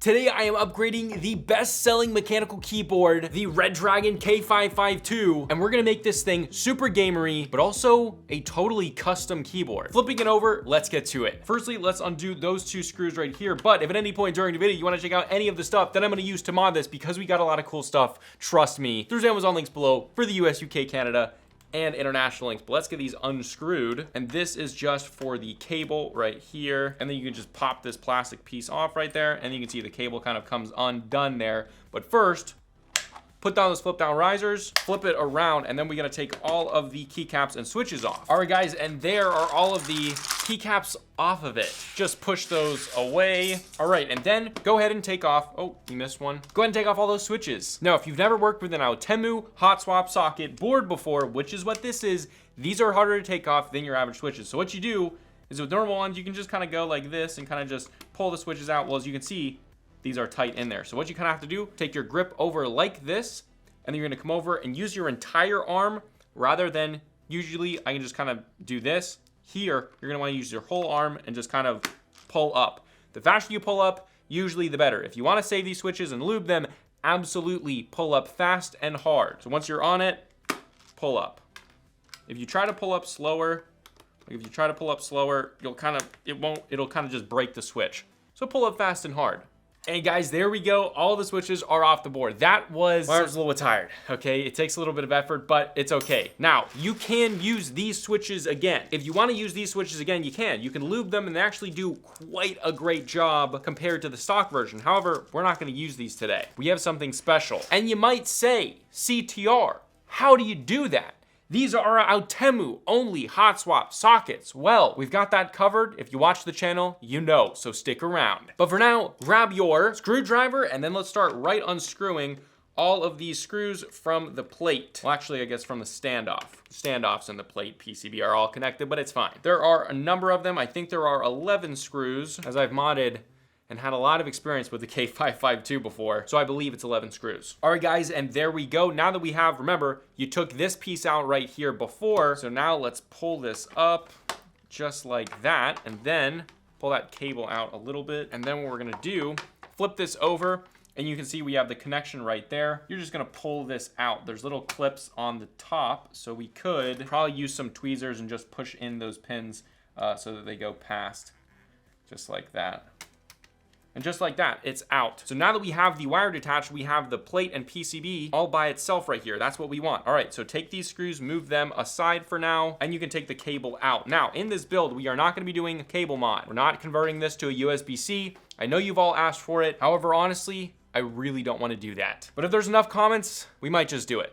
Today I am upgrading the best-selling mechanical keyboard, the Redragon K552, and we're gonna make this thing super gamery, but also a totally custom keyboard. Flipping it over, let's get to it. Firstly, let's undo those two screws right here, but if at any point during the video you wanna check out any of the stuff that I'm gonna use to mod this, because we got a lot of cool stuff, trust me, there's Amazon links below for the US, UK, Canada, and international links. But let's get these unscrewed, and this is just for the cable right here, and then you can just pop this plastic piece off right there, and you can see the cable kind of comes undone there. But first, put down those flip down risers, flip it around, and then we're gonna take all of the keycaps and switches off. All right guys, and there are all of the keycaps off of it. Just push those away. All right, and then go ahead and take off, oh, you missed one. Go ahead and take off all those switches. Now, if you've never worked with an Altemu hot swap socket board before, which is what this is, these are harder to take off than your average switches. So what you do is with normal ones, you can just kind of go like this and kind of just pull the switches out. Well, as you can see, these are tight in there. So what you kind of have to do, take your grip over like this, and then you're gonna come over and use your entire arm rather than usually I can just kind of do this. Here, you're gonna wanna use your whole arm and just kind of pull up. The faster you pull up, usually the better. If you wanna save these switches and lube them, absolutely pull up fast and hard. So once you're on it, pull up. If you try to pull up slower, you'll kind of, it'll kind of just break the switch. So pull up fast and hard. Hey guys, there we go. All the switches are off the board. That was, I was a little bit tired, okay? It takes a little bit of effort, but it's okay. Now, you can use these switches again. If you wanna use these switches again, you can. You can lube them and they actually do quite a great job compared to the stock version. However, we're not gonna use these today. We have something special. And you might say, CTR, how do you do that? These are Altemu only hot swap sockets. Well, we've got that covered. If you watch the channel, you know, so stick around. But for now, grab your screwdriver and then let's start right unscrewing all of these screws from the plate. Well, actually, I guess from the standoff. Standoffs and the plate PCB are all connected, but it's fine. There are a number of them. I think there are 11 screws, as I've modded and had a lot of experience with the K552 before, so I believe it's 11 screws. All right guys, and there we go. Now that we have, remember, you took this piece out right here before, so now let's pull this up just like that, and then pull that cable out a little bit, and then what we're gonna do, flip this over, and you can see we have the connection right there. You're just gonna pull this out. There's little clips on the top, so we could probably use some tweezers and just push in those pins so that they go past, just like that. And just like that, it's out. So now that we have the wire detached, we have the plate and PCB all by itself right here. That's what we want. All right, so take these screws, move them aside for now, and you can take the cable out. Now, in this build, we are not gonna be doing a cable mod. We're not converting this to a USB-C. I know you've all asked for it. However, honestly, I really don't wanna do that. But if there's enough comments, we might just do it.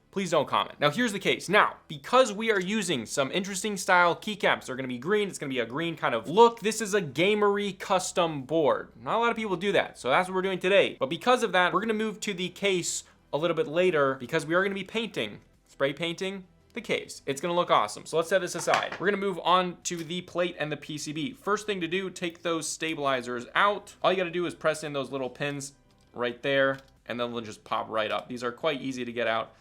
Please don't comment. Now here's the case. Now, because we are using some interesting style keycaps, they're gonna be green, it's gonna be a green kind of look. This is a gamery custom board. Not a lot of people do that, so that's what we're doing today. But because of that, we're gonna move to the case a little bit later because we are gonna be painting, spray painting the case. It's gonna look awesome. So let's set this aside. We're gonna move on to the plate and the PCB. First thing to do, take those stabilizers out. All you gotta do is press in those little pins right there, and then they'll just pop right up. These are quite easy to get out.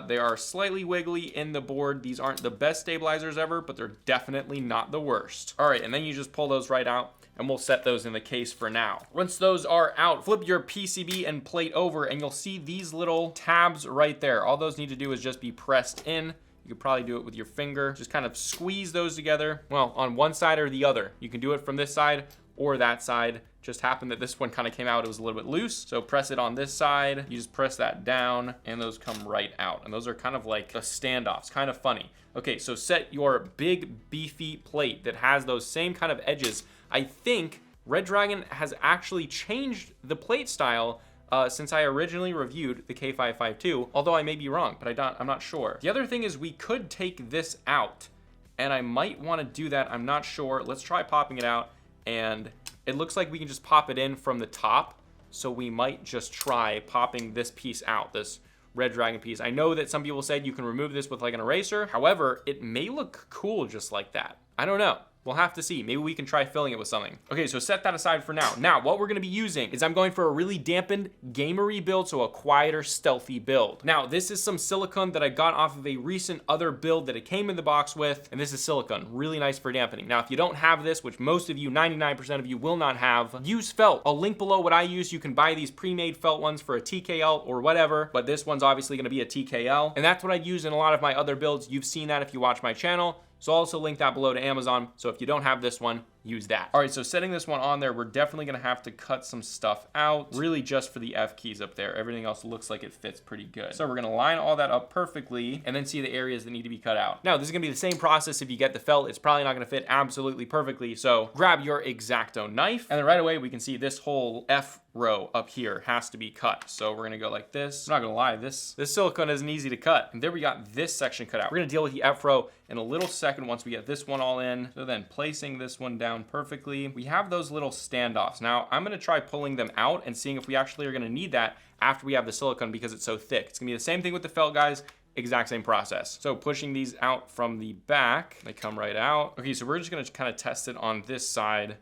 They are slightly wiggly in the board. These aren't the best stabilizers ever, but they're definitely not the worst. All right, and then you just pull those right out and we'll set those in the case for now. Once those are out, flip your PCB and plate over and you'll see these little tabs right there. All those need to do is just be pressed in. You could probably do it with your finger. Just kind of squeeze those together. Well, on one side or the other. You can do it from this side or that side. Just happened that this one kind of came out, it was a little bit loose. So press it on this side, you just press that down and those come right out. And those are kind of like the standoffs, kind of funny. Okay, so set your big beefy plate that has those same kind of edges. I think Redragon has actually changed the plate style since I originally reviewed the K552, although I may be wrong, but I'm not sure. The other thing is we could take this out and I might wanna do that, I'm not sure. Let's try popping it out, and it looks like we can just pop it in from the top. So we might just try popping this piece out, this Redragon piece. I know that some people said you can remove this with like an eraser. However, it may look cool just like that. I don't know. We'll have to see. Maybe we can try filling it with something. Okay, so set that aside for now. Now, what we're gonna be using is I'm going for a really dampened, gamery build, so a quieter, stealthy build. Now, this is some silicone that I got off of a recent other build that it came in the box with, and this is silicone, really nice for dampening. Now, if you don't have this, which most of you, 99% of you will not have, use felt. I'll link below what I use. You can buy these pre-made felt ones for a TKL or whatever, but this one's obviously gonna be a TKL, and that's what I'd use in a lot of my other builds. You've seen that if you watch my channel. So I'll also link that below to Amazon. So if you don't have this one, use that. All right, so setting this one on there, we're definitely gonna have to cut some stuff out, really just for the F keys up there. Everything else looks like it fits pretty good. So we're gonna line all that up perfectly and then see the areas that need to be cut out. Now, this is gonna be the same process if you get the felt. It's probably not gonna fit absolutely perfectly. So grab your X-Acto knife, and then right away we can see this whole F row up here has to be cut. So we're gonna go like this. I'm not gonna lie, this silicone isn't easy to cut. And there we got this section cut out. We're gonna deal with the F row in a little second once we get this one all in. So then placing this one down perfectly. We have those little standoffs. Now I'm gonna try pulling them out and seeing if we actually are gonna need that after we have the silicone because it's so thick. It's gonna be the same thing with the felt, guys. Exact same process. So pushing these out from the back, they come right out. Okay, so we're just gonna kind of test it on this side.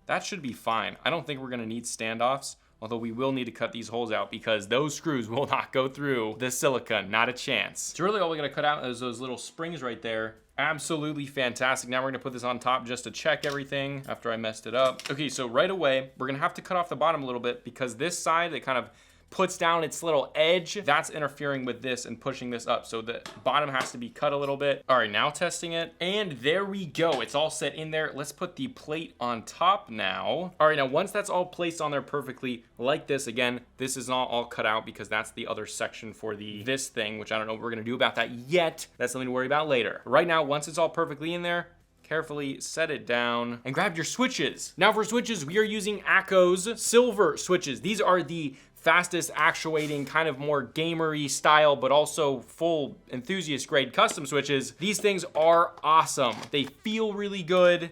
That should be fine. I don't think we're gonna need standoffs, although we will need to cut these holes out because those screws will not go through the silicone, not a chance. So really all we're gonna cut out is those little springs right there. Absolutely fantastic. Now we're gonna put this on top just to check everything after I messed it up. Okay, so right away, we're gonna have to cut off the bottom a little bit because this side, it kind of puts down its little edge. That's interfering with this and pushing this up. So the bottom has to be cut a little bit. All right, now testing it. And there we go. It's all set in there. Let's put the plate on top now. All right, now once that's all placed on there perfectly like this, again, this is not all cut out because that's the other section for this thing, which I don't know what we're gonna do about that yet. That's something to worry about later. Right now, once it's all perfectly in there, carefully set it down and grab your switches. Now for switches, we are using Akko's silver switches. These are the fastest actuating, kind of more gamery style, but also full enthusiast grade custom switches. These things are awesome. They feel really good.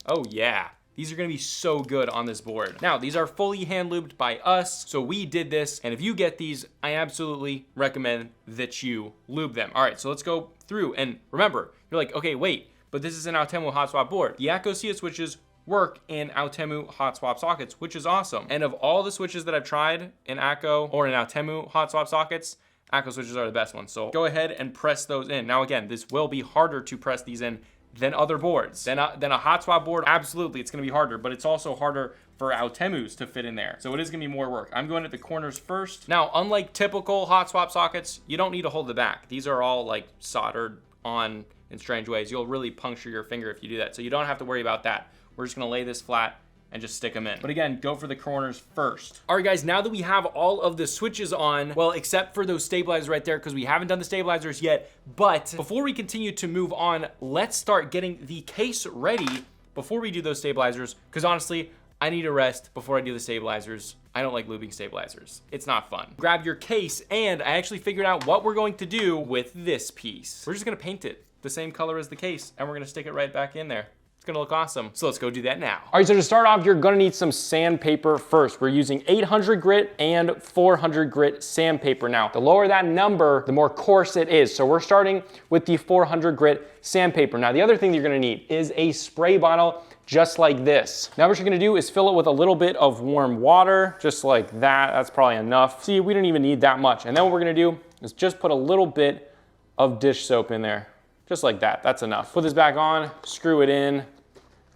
Oh yeah. These are gonna be so good on this board. Now, these are fully hand lubed by us, so we did this, and if you get these, I absolutely recommend that you lube them. All right, so let's go through, and remember, you're like, okay, wait, but this is an Aotemu hot swap board. The Akko CS switches work in Aotemu hot swap sockets, which is awesome. And of all the switches that I've tried in Akko or in Aotemu hot swap sockets, Akko switches are the best ones. So go ahead and press those in. Now again, this will be harder to press these in than other boards. Than a hot swap board, absolutely, it's gonna be harder, but it's also harder for Aotemus to fit in there. So it is gonna be more work. I'm going at the corners first. Now, unlike typical hot swap sockets, you don't need to hold the back. These are all like soldered on in strange ways. You'll really puncture your finger if you do that. So you don't have to worry about that. We're just gonna lay this flat and just stick them in. But again, go for the corners first. All right, guys, now that we have all of the switches on, well, except for those stabilizers right there, because we haven't done the stabilizers yet, but before we continue to move on, let's start getting the case ready before we do those stabilizers, because honestly, I need a rest before I do the stabilizers. I don't like lubing stabilizers. It's not fun. Grab your case, and I actually figured out what we're going to do with this piece. We're just gonna paint it the same color as the case, and we're gonna stick it right back in there. Gonna look awesome. So let's go do that now. All right, so to start off, you're gonna need some sandpaper first. We're using 800 grit and 400 grit sandpaper. Now, the lower that number, the more coarse it is. So we're starting with the 400 grit sandpaper. Now, the other thing that you're gonna need is a spray bottle just like this. Now what you're gonna do is fill it with a little bit of warm water, just like that. That's probably enough. See, we don't even need that much. And then what we're gonna do is just put a little bit of dish soap in there. Just like that, that's enough. Put this back on, screw it in,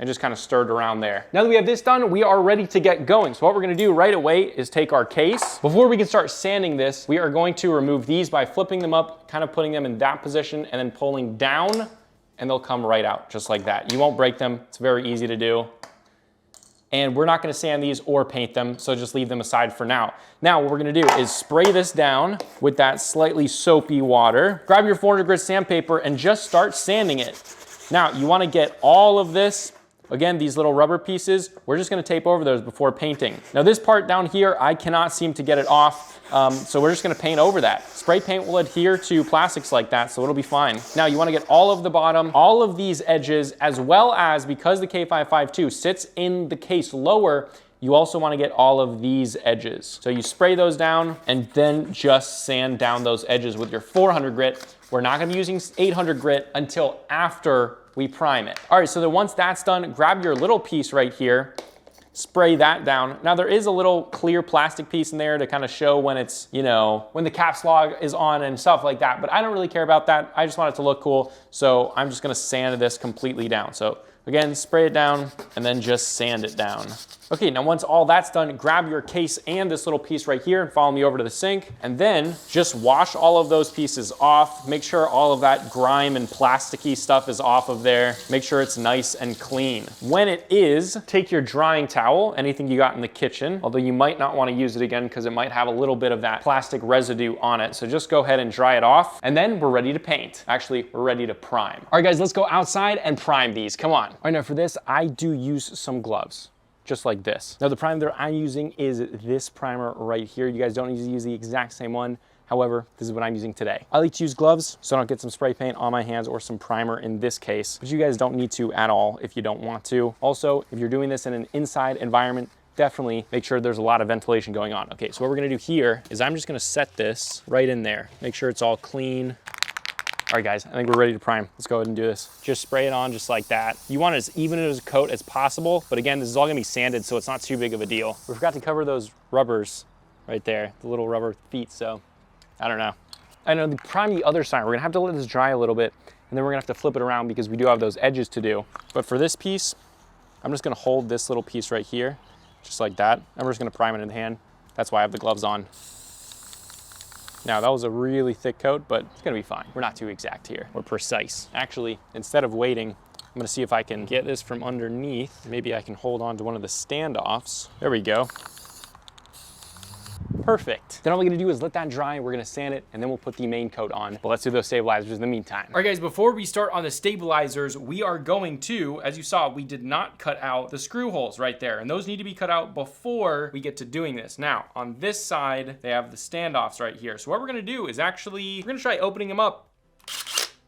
and just kind of stirred around there. Now that we have this done, we are ready to get going. So what we're gonna do right away is take our case. Before we can start sanding this, we are going to remove these by flipping them up, kind of putting them in that position, and then pulling down, and they'll come right out, just like that. You won't break them, it's very easy to do. And we're not gonna sand these or paint them, so just leave them aside for now. Now what we're gonna do is spray this down with that slightly soapy water. Grab your 400 grit sandpaper and just start sanding it. Now you wanna get all of this. Again, these little rubber pieces, we're just gonna tape over those before painting. Now this part down here, I cannot seem to get it off, so we're just gonna paint over that. Spray paint will adhere to plastics like that, so it'll be fine. Now you wanna get all of the bottom, all of these edges, as well as, because the K552 sits in the case lower, you also wanna get all of these edges. So you spray those down and then just sand down those edges with your 400 grit. We're not gonna be using 800 grit until after we prime it. All right, so then once that's done, grab your little piece right here, spray that down. Now there is a little clear plastic piece in there to kind of show when it's, you know, when the caps log is on and stuff like that, but I don't really care about that. I just want it to look cool. So I'm just gonna sand this completely down. So again, spray it down and then just sand it down. Okay, now once all that's done, grab your case and this little piece right here and follow me over to the sink, and then just wash all of those pieces off. Make sure all of that grime and plasticky stuff is off of there. Make sure it's nice and clean. When it is, take your drying towel, anything you got in the kitchen, although you might not want to use it again because it might have a little bit of that plastic residue on it. So just go ahead and dry it off, and then we're ready to paint. Actually, we're ready to prime. All right, guys, let's go outside and prime these. Come on. All right, now for this, I do use some gloves. Just like this. Now the primer that I'm using is this primer right here. You guys don't need to use the exact same one. However, this is what I'm using today. I like to use gloves so I don't get some spray paint on my hands or some primer in this case, but you guys don't need to at all if you don't want to. Also, if you're doing this in an inside environment, definitely make sure there's a lot of ventilation going on. Okay, so what we're gonna do here is I'm just gonna set this right in there. Make sure it's all clean. All right, guys, I think we're ready to prime. Let's go ahead and do this. Just spray it on just like that. You want it as even as a coat as possible, but again, this is all gonna be sanded, so it's not too big of a deal. We forgot to cover those rubbers right there, the little rubber feet, so I don't know. I know, to prime the other side, we're gonna have to let this dry a little bit, and then we're gonna have to flip it around because we do have those edges to do. But for this piece, I'm just gonna hold this little piece right here, just like that, and we're just gonna prime it in the hand. That's why I have the gloves on. Now that was a really thick coat, but it's gonna be fine. We're not too exact here, we're precise. Actually, instead of waiting, I'm gonna see if I can get this from underneath. Maybe I can hold on to one of the standoffs. There we go. Perfect. Then all we're gonna do is let that dry, we're gonna sand it, and then we'll put the main coat on. But let's do those stabilizers in the meantime. All right, guys, before we start on the stabilizers, we are going to, as you saw, we did not cut out the screw holes right there, and those need to be cut out before we get to doing this. Now, on this side, they have the standoffs right here. So what we're gonna do is actually, we're gonna try opening them up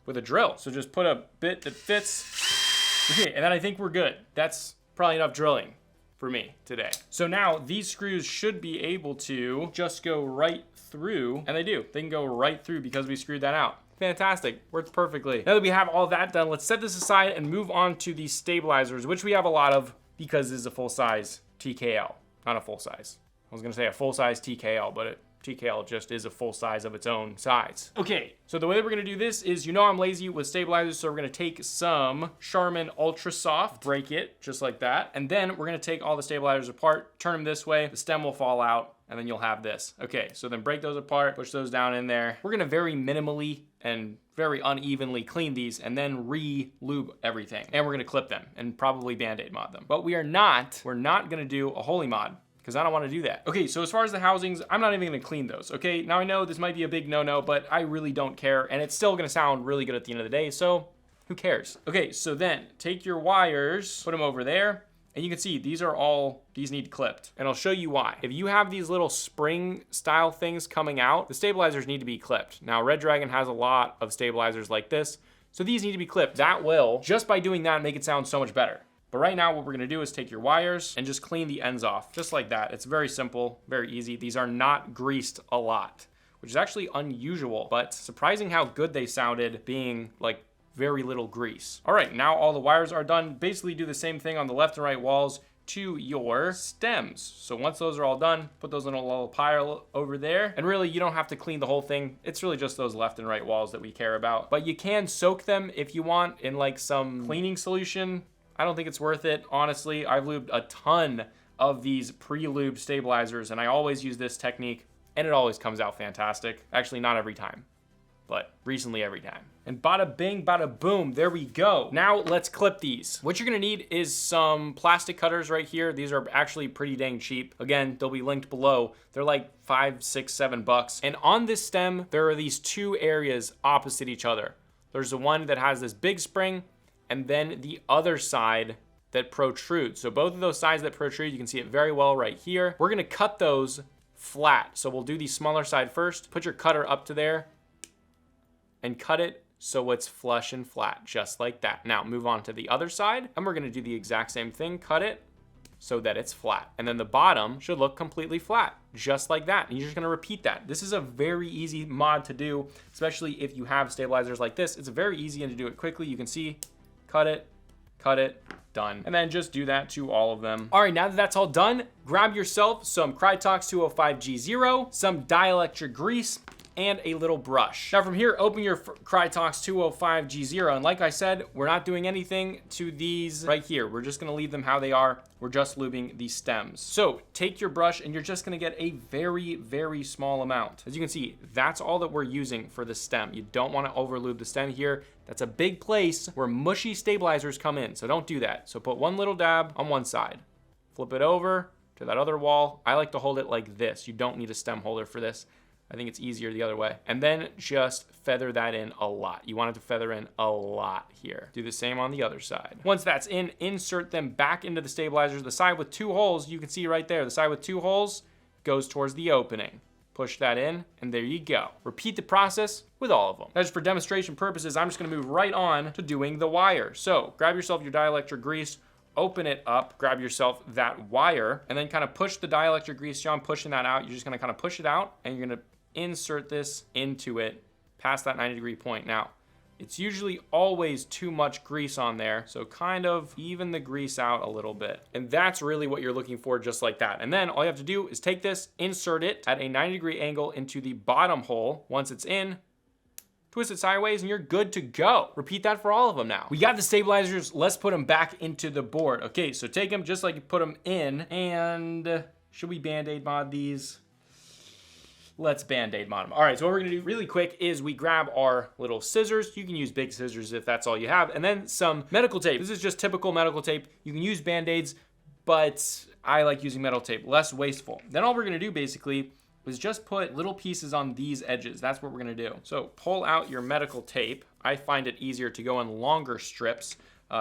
with a drill. So just put a bit that fits, okay, and then I think we're good. That's probably enough drilling for me today. So now these screws should be able to just go right through, and they do. They can go right through because we screwed that out. Fantastic, works perfectly. Now that we have all that done, let's set this aside and move on to these stabilizers, which we have a lot of because this is a full-size TKL, not a full-size. I was gonna say a full-size TKL, but TKL just is a full size of its own size. Okay, so the way that we're gonna do this is, you know I'm lazy with stabilizers, so we're gonna take some Charmin Ultra Soft, break it just like that, and then we're gonna take all the stabilizers apart, turn them this way, the stem will fall out, and then you'll have this. Okay, so then break those apart, push those down in there. We're gonna very minimally and very unevenly clean these and then re-lube everything. And we're gonna clip them and probably Band-Aid mod them. But we're not gonna do a Holy mod, because I don't want to do that. Okay, so as far as the housings, I'm not even gonna clean those, okay? Now I know this might be a big no-no, but I really don't care, and it's still gonna sound really good at the end of the day, so who cares? Okay, so then take your wires, put them over there, and you can see these need clipped, and I'll show you why. If you have these little spring style things coming out, the stabilizers need to be clipped. Now Redragon has a lot of stabilizers like this, so these need to be clipped. That will, just by doing that, make it sound so much better. But right now, what we're gonna do is take your wires and just clean the ends off, just like that. It's very simple, very easy. These are not greased a lot, which is actually unusual, but surprising how good they sounded being like very little grease. All right, now all the wires are done. Basically do the same thing on the left and right walls to your stems. So once those are all done, put those in a little pile over there. And really, you don't have to clean the whole thing. It's really just those left and right walls that we care about. But you can soak them if you want in like some cleaning solution. I don't think it's worth it, honestly. I've lubed a ton of these pre-lubed stabilizers, and I always use this technique, and it always comes out fantastic. Actually, not every time, but recently every time. And bada bing, bada boom, there we go. Now let's clip these. What you're gonna need is some plastic cutters right here. These are actually pretty dang cheap. Again, they'll be linked below. They're like $5, $6, $7. And on this stem, there are these two areas opposite each other. There's the one that has this big spring, and then the other side that protrudes. So both of those sides that protrude, you can see it very well right here. We're gonna cut those flat. So we'll do the smaller side first. Put your cutter up to there and cut it so it's flush and flat, just like that. Now move on to the other side, and we're gonna do the exact same thing. Cut it so that it's flat. And then the bottom should look completely flat, just like that. And you're just gonna repeat that. This is a very easy mod to do, especially if you have stabilizers like this. It's very easy and to do it quickly. You can see cut it, done. And then just do that to all of them. All right, now that that's all done, grab yourself some Krytox 205 G0, some Dielectric Grease, and a little brush. Now from here, open your Krytox 205 G0. And like I said, we're not doing anything to these right here. We're just gonna leave them how they are. We're just lubing the stems. So take your brush and you're just gonna get a very, very small amount. As you can see, that's all that we're using for the stem. You don't wanna overlube the stem here. That's a big place where mushy stabilizers come in, so don't do that. So put one little dab on one side. Flip it over to that other wall. I like to hold it like this. You don't need a stem holder for this. I think it's easier the other way. And then just feather that in a lot. You want it to feather in a lot here. Do the same on the other side. Once that's in, insert them back into the stabilizers. The side with 2 holes, you can see right there, the side with 2 holes goes towards the opening. Push that in, and there you go. Repeat the process with all of them. Now, just for demonstration purposes, I'm just gonna move right on to doing the wire. So grab yourself your dielectric grease, open it up, grab yourself that wire, and then kind of push the dielectric grease. John, pushing that out. You're just gonna kind of push it out, and you're gonna insert this into it past that 90-degree point. Now, it's usually always too much grease on there, so kind of even the grease out a little bit. And that's really what you're looking for, just like that. And then all you have to do is take this, insert it at a 90-degree angle into the bottom hole. Once it's in, twist it sideways and you're good to go. Repeat that for all of them now. We got the stabilizers, let's put them back into the board. Okay, so take them just like you put them in, and should we Band-Aid mod these? Let's Band-Aid mod them. All right, so what we're gonna do really quick is we grab our little scissors. You can use big scissors if that's all you have, and then some medical tape. This is just typical medical tape. You can use Band-Aids, but I like using metal tape, less wasteful. Then all we're gonna do basically is just put little pieces on these edges. That's what we're gonna do. So pull out your medical tape. I find it easier to go in longer strips,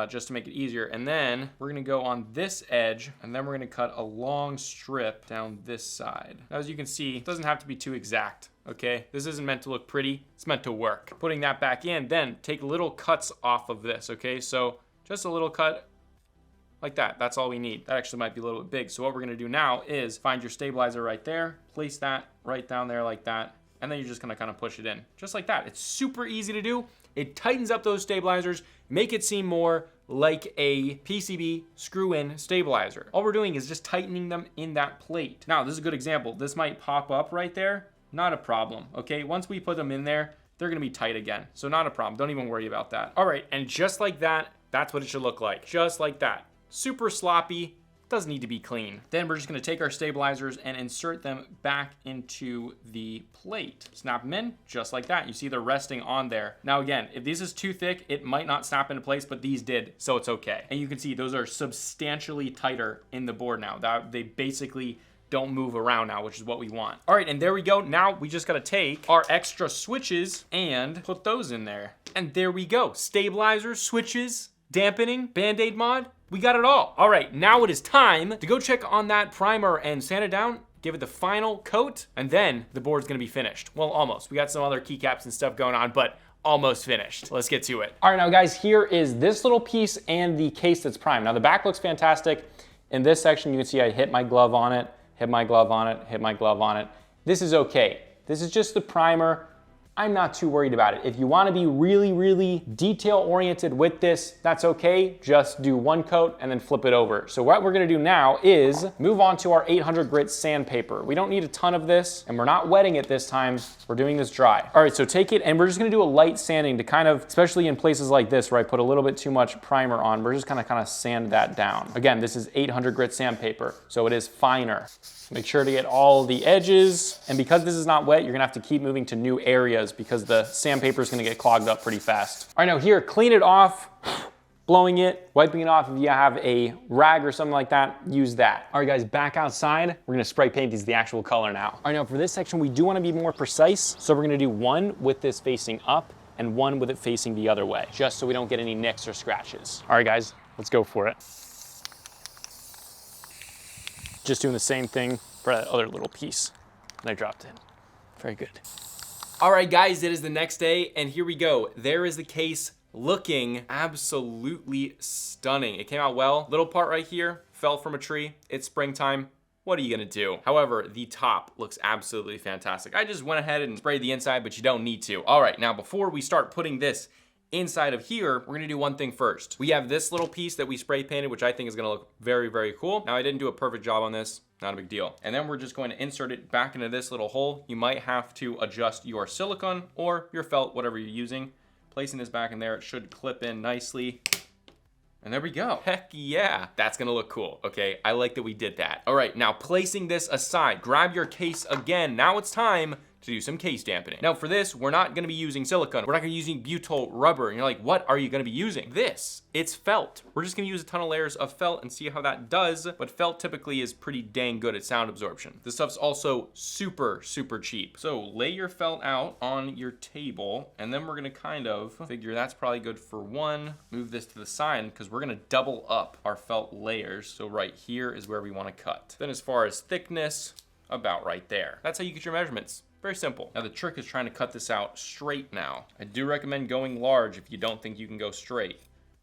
just to make it easier. And then we're gonna go on this edge, and then we're gonna cut a long strip down this side. Now, as you can see, it doesn't have to be too exact, okay? This isn't meant to look pretty, it's meant to work. Putting that back in, then take little cuts off of this, okay? So just a little cut like that, that's all we need. That actually might be a little bit big. So what we're gonna do now is find your stabilizer right there, place that right down there like that, and then you're just gonna kind of push it in, just like that. It's super easy to do. It tightens up those stabilizers, make it seem more like a PCB screw-in stabilizer. All we're doing is just tightening them in that plate. Now, this is a good example. This might pop up right there, not a problem, okay? Once we put them in there, they're gonna be tight again, so not a problem. Don't even worry about that. All right, and just like that, that's what it should look like. Just like that. Super sloppy, doesn't need to be clean. Then we're just gonna take our stabilizers and insert them back into the plate. Snap them in, just like that. You see they're resting on there. Now again, if this is too thick, it might not snap into place, but these did, so it's okay. And you can see those are substantially tighter in the board now. They basically don't move around now, which is what we want. All right, and there we go. Now we just gotta take our extra switches and put those in there. And there we go. Stabilizers, switches, dampening, Band-Aid mod, we got it all. All right, now it is time to go check on that primer and sand it down, give it the final coat, and then the board's gonna be finished. Well, almost. We got some other keycaps and stuff going on, but almost finished. Let's get to it. All right, now guys, here is this little piece and the case that's primed. Now the back looks fantastic. In this section, you can see I hit my glove on it, hit my glove on it, hit my glove on it. This is okay. This is just the primer. I'm not too worried about it. If you want to be really, really detail oriented with this, that's okay. Just do one coat and then flip it over. So what we're gonna do now is move on to our 800 grit sandpaper. We don't need a ton of this, and we're not wetting it this time. We're doing this dry. All right, so take it, and we're just gonna do a light sanding to kind of, especially in places like this where I put a little bit too much primer on, we're just gonna kind of sand that down. Again, this is 800 grit sandpaper, so it is finer. Make sure to get all the edges, and because this is not wet, you're gonna have to keep moving to new areas because the sandpaper is gonna get clogged up pretty fast. All right, now here, clean it off, blowing it, wiping it off. If you have a rag or something like that, use that. All right, guys, back outside. We're gonna spray paint these the actual color now. All right, now for this section, we do wanna be more precise, so we're gonna do one with this facing up and one with it facing the other way, just so we don't get any nicks or scratches. All right, guys, let's go for it. Just doing the same thing for that other little piece that I dropped in. Very good. All right, guys, it is the next day, and here we go. There is the case looking absolutely stunning. It came out well. Little part right here fell from a tree. It's springtime. What are you gonna do? However, the top looks absolutely fantastic. I just went ahead and sprayed the inside, but you don't need to. All right, now before we start putting this inside of here, we're gonna do one thing first. We have this little piece that we spray painted, which I think is gonna look very, very cool. Now, I didn't do a perfect job on this, not a big deal. And then we're just going to insert it back into this little hole. You might have to adjust your silicone or your felt, whatever you're using. Placing this back in there, it should clip in nicely. And there we go. Heck yeah. That's gonna look cool, okay? I like that we did that. All right, now placing this aside, grab your case again. Now it's time to do some case dampening. Now for this, we're not gonna be using silicone. We're not gonna be using butyl rubber. And you're like, what are you gonna be using? This, it's felt. We're just gonna use a ton of layers of felt and see how that does. But felt typically is pretty dang good at sound absorption. This stuff's also super, super cheap. So lay your felt out on your table, and then we're gonna kind of figure that's probably good for one. Move this to the side because we're gonna double up our felt layers. So right here is where we wanna cut. Then as far as thickness, about right there. That's how you get your measurements. Very simple. Now the trick is trying to cut this out straight now. I do recommend going large if you don't think you can go straight,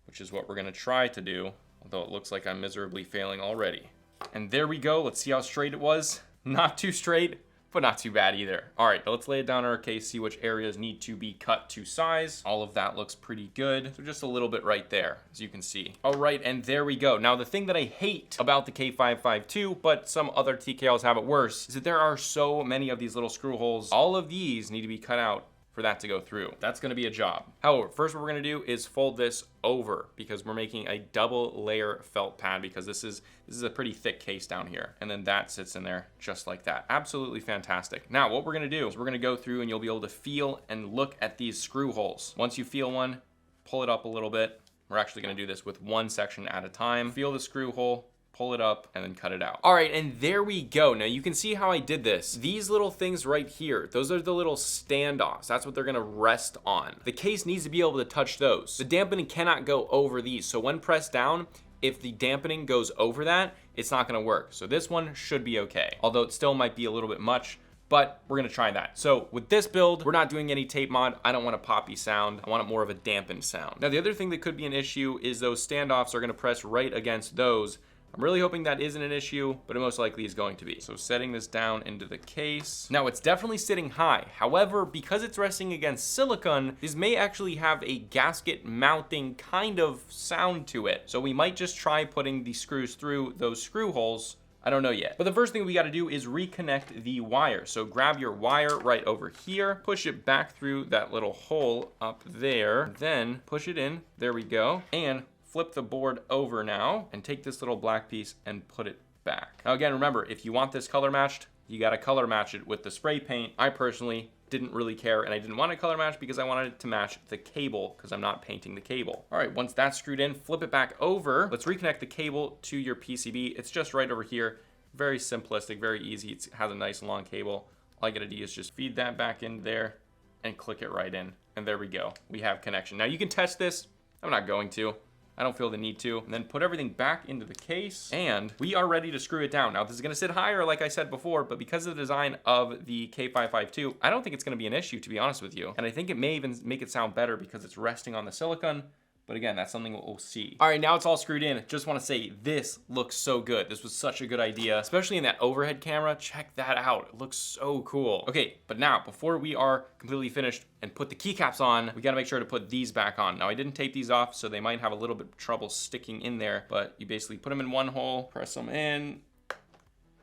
which is what we're gonna try to do, although it looks like I'm miserably failing already. And there we go. Let's see how straight it was. Not too straight, but not too bad either. All right, let's lay it down in our case, see which areas need to be cut to size. All of that looks pretty good. So just a little bit right there, as you can see. All right, and there we go. Now the thing that I hate about the K552, but some other TKLs have it worse, is that there are so many of these little screw holes. All of these need to be cut out for that to go through. That's gonna be a job. However, first what we're gonna do is fold this over because we're making a double layer felt pad because this is a pretty thick case down here. And then that sits in there just like that. Absolutely fantastic. Now what we're gonna do is we're gonna go through and you'll be able to feel and look at these screw holes. Once you feel one, pull it up a little bit. We're actually gonna do this with one section at a time. Feel the screw hole, pull it up, and then cut it out. All right, and there we go. Now you can see how I did this. These little things right here, those are the little standoffs. That's what they're gonna rest on. The case needs to be able to touch those. The dampening cannot go over these. So when pressed down, if the dampening goes over that, it's not gonna work. So this one should be okay. Although it still might be a little bit much, but we're gonna try that. So with this build, we're not doing any tape mod. I don't want a poppy sound. I want it more of a dampened sound. Now the other thing that could be an issue is those standoffs are gonna press right against those. I'm really hoping that isn't an issue, but it most likely is going to be. So setting this down into the case. Now it's definitely sitting high. However, because it's resting against silicone, this may actually have a gasket mounting kind of sound to it. So we might just try putting the screws through those screw holes. I don't know yet. But the first thing we gotta do is reconnect the wire. So grab your wire right over here, push it back through that little hole up there, then push it in, there we go, and flip the board over now and take this little black piece and put it back. Now again, remember, if you want this color matched, you gotta color match it with the spray paint. I personally didn't really care and I didn't want to color match because I wanted it to match the cable because I'm not painting the cable. All right, once that's screwed in, flip it back over. Let's reconnect the cable to your PCB. It's just right over here. Very simplistic, very easy. It has a nice long cable. All I gotta do is just feed that back in there and click it right in. And there we go, we have connection. Now you can test this. I'm not going to. I don't feel the need to. And then put everything back into the case and we are ready to screw it down. Now this is gonna sit higher like I said before, but because of the design of the K552, I don't think it's gonna be an issue to be honest with you. And I think it may even make it sound better because it's resting on the silicone. But again, that's something we'll see. All right, now it's all screwed in. Just wanna say this looks so good. This was such a good idea, especially in that overhead camera. Check that out, it looks so cool. Okay, but now before we are completely finished and put the keycaps on, we gotta make sure to put these back on. Now I didn't tape these off, so they might have a little bit of trouble sticking in there, but you basically put them in one hole, press them in,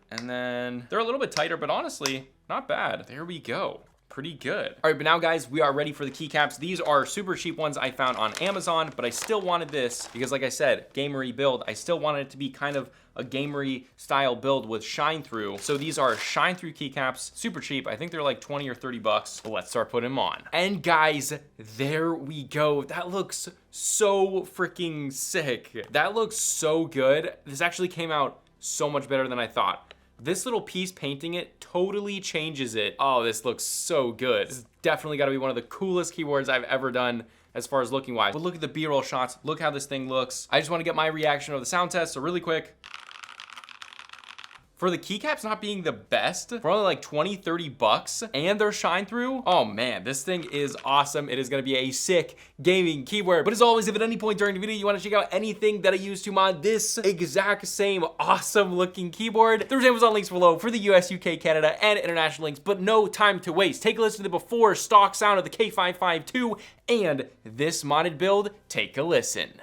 and then they're a little bit tighter, but honestly, not bad. There we go. Pretty good. All right, but now guys, we are ready for the keycaps. These are super cheap ones I found on Amazon, but I still wanted this because like I said, gamery build. I still wanted it to be kind of a gamery style build with shine through. So these are shine through keycaps, super cheap. I think they're like 20 or 30 bucks. But let's start putting them on. And guys, there we go. That looks so freaking sick. That looks so good. This actually came out so much better than I thought. This little piece painting it totally changes it. Oh, this looks so good. This is definitely gotta be one of the coolest keyboards I've ever done as far as looking wise. But look at the B-roll shots. Look how this thing looks. I just wanna get my reaction of the sound test. So really quick. For the keycaps not being the best, for only like 20, 30 bucks, and their shine through, oh man, this thing is awesome. It is gonna be a sick gaming keyboard. But as always, if at any point during the video you wanna check out anything that I use to mod this exact same awesome looking keyboard, there's Amazon links below for the US, UK, Canada, and international links, but no time to waste. Take a listen to the before stock sound of the K552 and this modded build. Take a listen.